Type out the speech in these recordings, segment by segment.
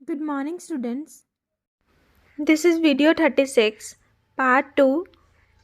Good morning, students. This is video 36, part 2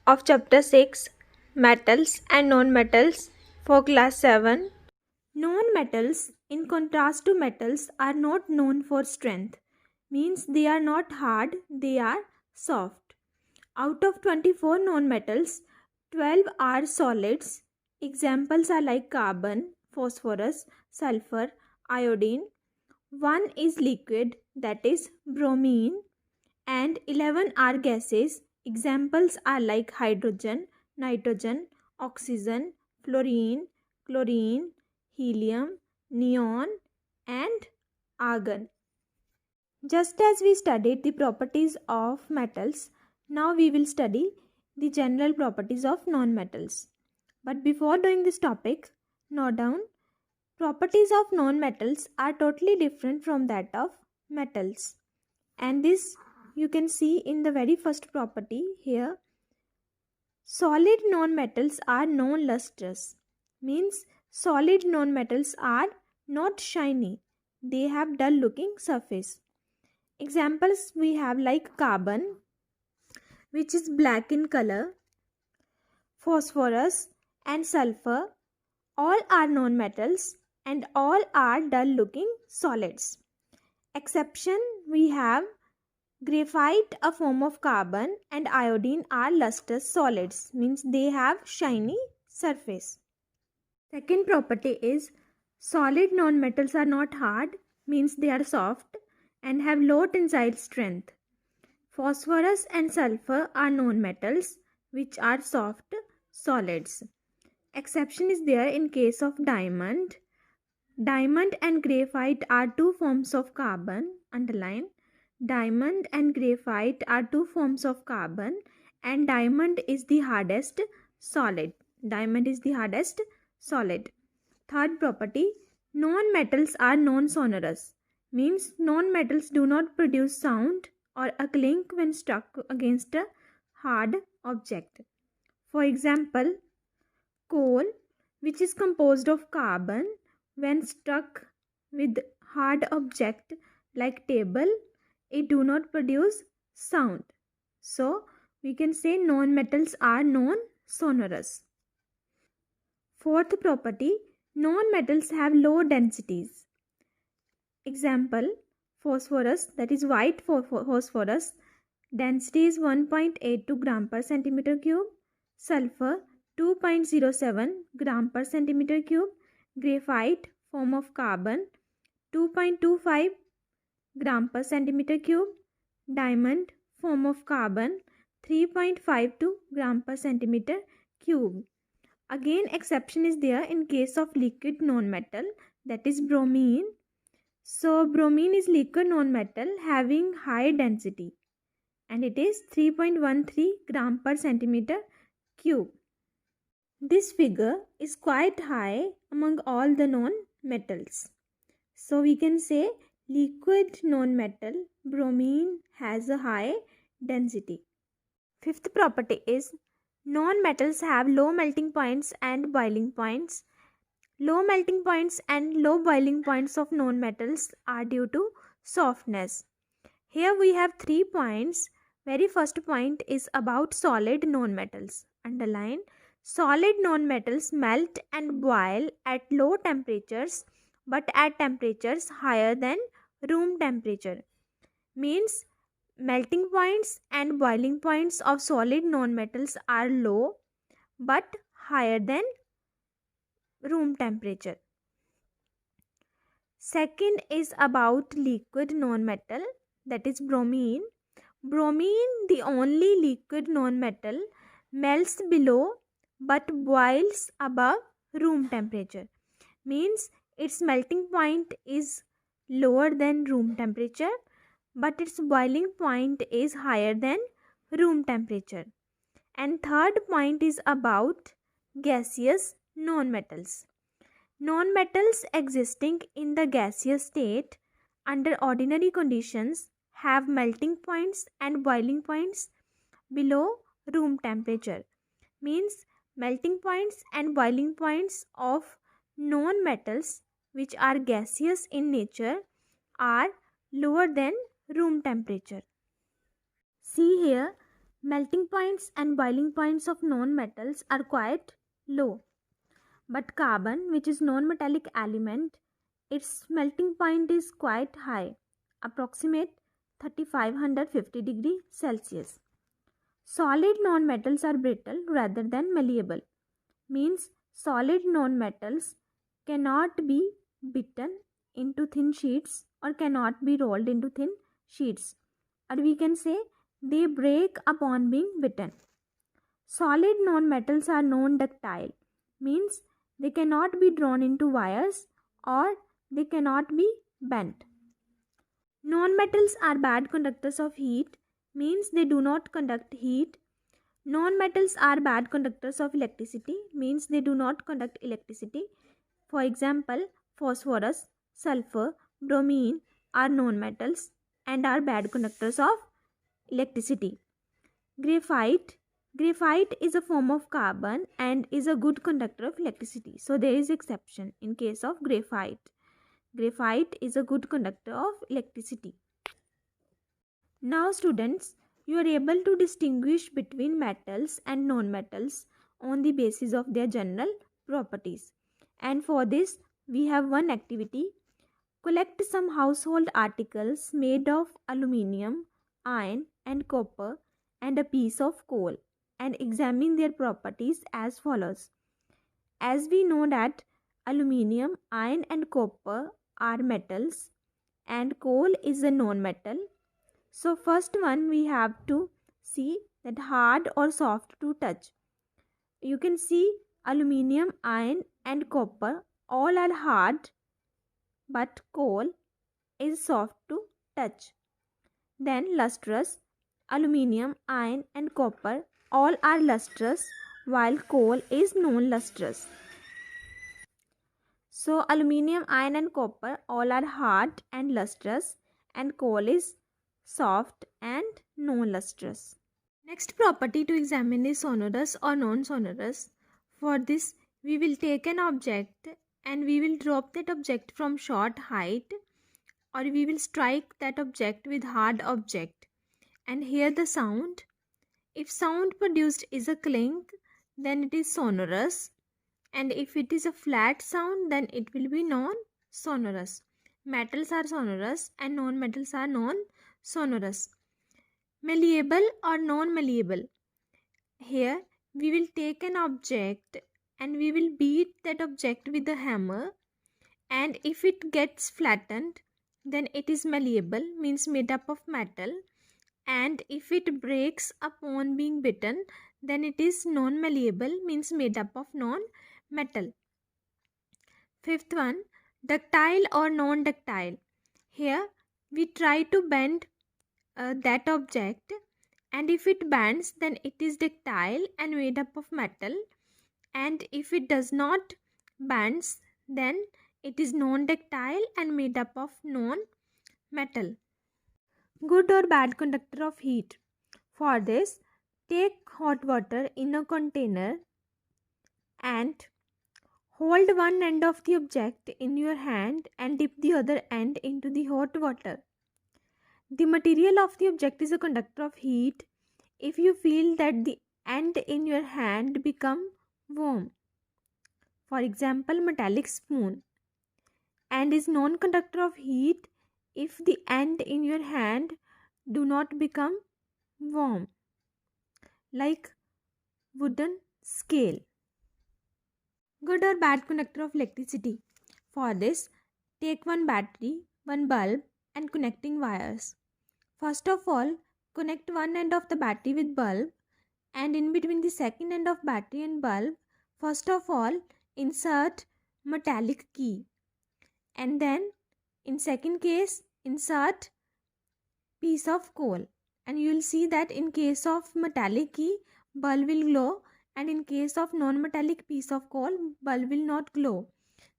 of chapter 6, Metals and Non-Metals for class 7. Non-metals, in contrast to metals, are not known for strength. Means they are not hard, they are soft. Out of 24 non-metals, 12 are solids. Examples are like carbon, phosphorus, sulfur, iodine. One is liquid, that is bromine, and 11 are gases. Examples are like hydrogen, nitrogen, oxygen, fluorine, chlorine, helium, neon, and argon. Just as we studied the properties of metals, now we will study the general properties of non-metals. But before doing this topic, note down properties of non-metals are totally different from that of metals. And this you can see in the very first property here. Solid non-metals are non-lustrous. Means solid non-metals are not shiny. They have dull looking surface. Examples we have like carbon, which is black in color, phosphorus and sulfur. All are non-metals and all are dull looking solids. Exception we have graphite, a form of carbon, and iodine are lustrous solids, means they have shiny surface. Second property is solid non-metals are not hard, means they are soft and have low tensile strength. Phosphorus and sulfur are non-metals which are soft solids. Exception is there in case of diamond. Diamond and graphite are two forms of carbon. Underline. Diamond and graphite are two forms of carbon and diamond is the hardest solid. Diamond is the hardest solid. Third property, non-metals are non-sonorous. Means non-metals do not produce sound or a clink when struck against a hard object. For example, coal, which is composed of carbon, when struck with hard object like table, it do not produce sound. So we can say non-metals are non-sonorous. Fourth property, non-metals have low densities. Example, phosphorus, that is white phosphorus, density is 1.82 gram per centimeter cube. Sulfur 2.07 gram per centimeter cube. Graphite, form of carbon, 2.25 gram per centimeter cube. Diamond, form of carbon, 3.52 gram per centimeter cube. Again, exception is there in case of liquid non-metal, that is bromine. So bromine is liquid non-metal having high density and it is 3.13 gram per centimeter cube. This figure is quite high among all the non-metals. So we can say liquid non-metal bromine has a high density. Fifth property is non-metals have low melting points and boiling points. Low melting points and low boiling points of non-metals are due to softness. Here we have 3 points. Very first point is about solid non-metals. Underline, solid non-metals melt and boil at low temperatures but at temperatures higher than room temperature. Means melting points and boiling points of solid non-metals are low but higher than room temperature. Second is about liquid non-metal, that is bromine. Bromine, the only liquid non-metal, melts below but boils above room temperature. Means its melting point is lower than room temperature but its boiling point is higher than room temperature. And third point is about gaseous non-metals. Non-metals existing in the gaseous state under ordinary conditions have melting points and boiling points below room temperature. Means melting points and boiling points of non-metals which are gaseous in nature are lower than room temperature. See here, melting points and boiling points of non-metals are quite low. But carbon, which is non-metallic element, its melting point is quite high, approximate 3550 degree Celsius. Solid non-metals are brittle rather than malleable. Means solid non-metals cannot be beaten into thin sheets or cannot be rolled into thin sheets, or we can say they break upon being beaten. Solid non-metals are non-ductile, means they cannot be drawn into wires or they cannot be bent. Non-metals are bad conductors of heat, means they do not conduct heat. Non-metals are bad conductors of electricity, means they do not conduct electricity. For example, phosphorus, sulfur, bromine are non-metals and are bad conductors of electricity. Graphite is a form of carbon and is a good conductor of electricity. So there is exception in case of graphite. Graphite is a good conductor of electricity. Now students, you are able to distinguish between metals and non-metals on the basis of their general properties. And for this, we have one activity. Collect some household articles made of aluminium, iron and copper and a piece of coal and examine their properties as follows. As we know that aluminium, iron and copper are metals and coal is a non-metal. So first one we have to see that hard or soft to touch. You can see aluminium, iron and copper all are hard, but coal is soft to touch. Then lustrous, aluminium, iron and copper all are lustrous while coal is non-lustrous. So aluminium, iron and copper all are hard and lustrous and coal is soft and non-lustrous. Next property to examine is sonorous or non-sonorous. For this, we will take an object and we will drop that object from short height, or we will strike that object with hard object and hear the sound. If sound produced is a clink, then it is sonorous, and if it is a flat sound, then it will be non-sonorous. Metals are sonorous and non-metals are non-sonorous. Malleable or non-malleable. Here we will take an object and we will beat that object with a hammer, and if it gets flattened, then it is malleable, means made up of metal, and if it breaks upon being beaten, then it is non-malleable, means made up of non-metal. Fifth one, ductile or non-ductile. Here we try to bend that object, and if it bends, then it is ductile and made up of metal, and if it does not bends, then it is non-ductile and made up of non-metal. Good or bad conductor of heat. For this, take hot water in a container and hold one end of the object in your hand and dip the other end into the hot water. The material of the object is a conductor of heat if you feel that the end in your hand become warm. For example, metallic spoon, and is non-conductor of heat if the end in your hand do not become warm, like wooden scale. Good or bad conductor of electricity. For this, take one battery, one bulb and connecting wires. First of all, connect one end of the battery with bulb, and in between the second end of battery and bulb, first of all insert metallic key, and then in second case insert piece of coal, and you will see that in case of metallic key bulb will glow, and in case of non-metallic piece of coal bulb will not glow.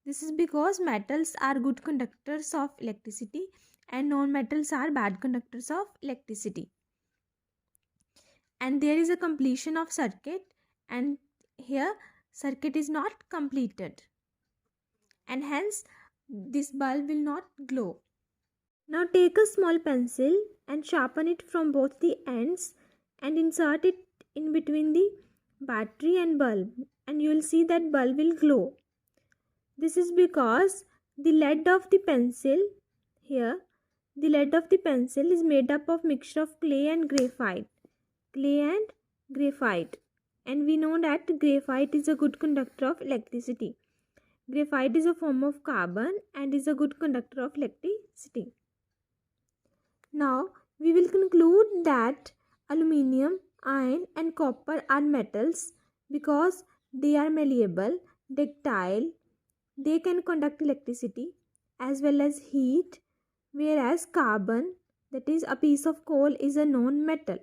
This is because metals are good conductors of electricity and non-metals are bad conductors of electricity. And there is a completion of circuit, and here circuit is not completed, and hence this bulb will not glow. Now take a small pencil and sharpen it from both the ends and insert it in between the battery and bulb, and you will see that bulb will glow. This is because the lead of the pencil here, the lead of the pencil is made up of mixture of clay and graphite. Clay and graphite. And we know that graphite is a good conductor of electricity. Graphite is a form of carbon and is a good conductor of electricity. Now we will conclude that aluminium, iron and copper are metals because they are malleable, ductile, they can conduct electricity as well as heat, whereas carbon, that is a piece of coal, is a non-metal.